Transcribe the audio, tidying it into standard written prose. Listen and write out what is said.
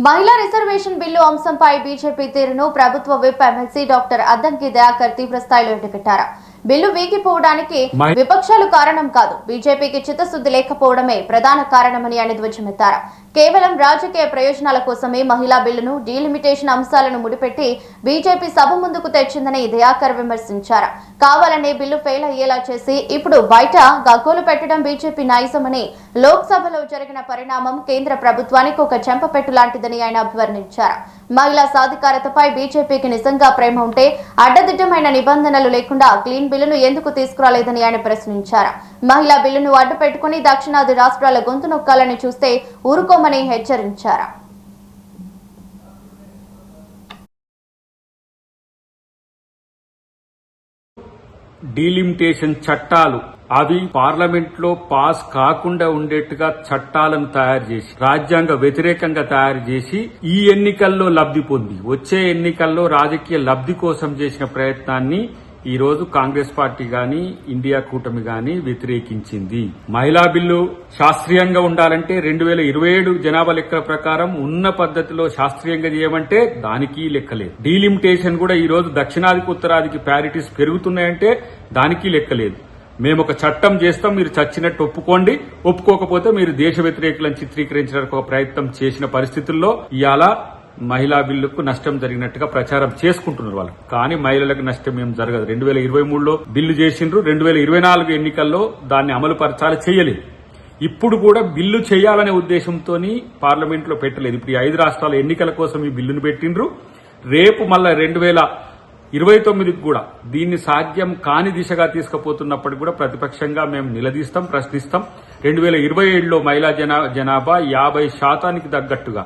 మహిళా reservation bill అంశంపై BJP తీరును ప్రభుత్వ whip MLC doctor Addanki Dayakar తీవ్ర స్థాయిలో ఎండగట్టారు. బిల్లు వీగిపోవడానికి విపక్షాలు కారణం కాదు, బీజేపీకి చిత్తశుద్ధి లేకపోవడమే ప్రధాన కారణమని ఆయన ధ్వజమెత్తారు. కేవలం రాజకీయ ప్రయోజనాల కోసమే మహిళా బిల్లును డీలిమిటేషన్ అంశాలను ముడిపెట్టి బీజేపీ సభ ముందుకు తెచ్చిందని దయాకర్ విమర్శించారు. కావాలనే బిల్లు ఫెయిల్ అయ్యేలా చేసి ఇప్పుడు బయట గగ్గోలు పెట్టడం బీజేపీ నైజమని, లోక్సభలో జరిగిన పరిణామం కేంద్ర ప్రభుత్వానికి ఒక చెంపపెట్టు లాంటిదని ఆయన అభివర్ణించారు. మహిళా సాధికారతపై బీజేపీకి నిజంగా ప్రేమ ఉంటే అడ్డదిడ్డమైన నిబంధనలు లేకుండా క్లీన్ బిల్లును ఎందుకు తీసుకురాలేదని ఆయన ప్రశ్నించారు. మహిళా బిల్లును అడ్డు పెట్టుకుని దక్షిణాది రాష్ట్రాల గొంతు నొక్కాలని చూస్తే ఊరుకోమని హెచ్చరించారు. డీలిమిటేషన్ చట్టాలు అవి పార్లమెంట్ లో పాస్ కాకుండా ఉండేట్టుగా చట్టాలను తయారు చేసి రాజ్యాంగ వ్యతిరేకంగా తయారు చేసి ఈ ఎన్నికల్లో లబ్ధి పొంది వచ్చే ఎన్నికల్లో రాజకీయ లబ్ధి కోసం చేసిన ప్రయత్నాన్ని ఈ రోజు కాంగ్రెస్ పార్టీ గాని ఇండియా కూటమి గాని వ్యతిరేకించింది. మహిళా బిల్లు శాస్త్రీయంగా ఉండాలంటే 2027 జనాభా లెక్కల ప్రకారం ఉన్న పద్ధతిలో శాస్త్రీయంగా చేయమంటే దానికి లెక్కలేదు. డీలిమిటేషన్ కూడా ఈ రోజు దక్షిణాదికి ఉత్తరాదికి ప్యారిటీస్ పెరుగుతున్నాయంటే దానికి లెక్కలేదు. మేము ఒక చట్టం చేస్తాం, మీరు చచ్చినట్టు ఒప్పుకోండి, ఒప్పుకోకపోతే మీరు దేశ వ్యతిరేకులను చిత్రీకరించడానికి ఒక ప్రయత్నం చేసిన పరిస్థితుల్లో ఇవాళ మహిళా బిల్లుకు నష్టం జరిగినట్టుగా ప్రచారం చేసుకుంటున్నారు వాళ్ళు. కానీ మహిళలకు నష్టం ఏం జరగదు. 2023లో బిల్లు చేసిండ్రు, 2024 ఎన్నికల్లో దాన్ని అమలు పరచాలి, చేయలేదు. ఇప్పుడు కూడా బిల్లు చేయాలనే ఉద్దేశంతో పార్లమెంట్ లో పెట్టలేదు. ఇప్పుడు 5 రాష్ట్రాల ఎన్నికల కోసం ఈ బిల్లును పెట్టిండ్రు. రేపు మళ్ళా 2029కి కూడా దీన్ని సాధ్యం కాని దిశగా తీసుకుపోతున్నప్పటికీ కూడా ప్రతిపక్షంగా మేము నిలదీస్తాం, ప్రశ్నిస్తాం. 2027లో మహిళా జనాభా 50% తగ్గట్టుగా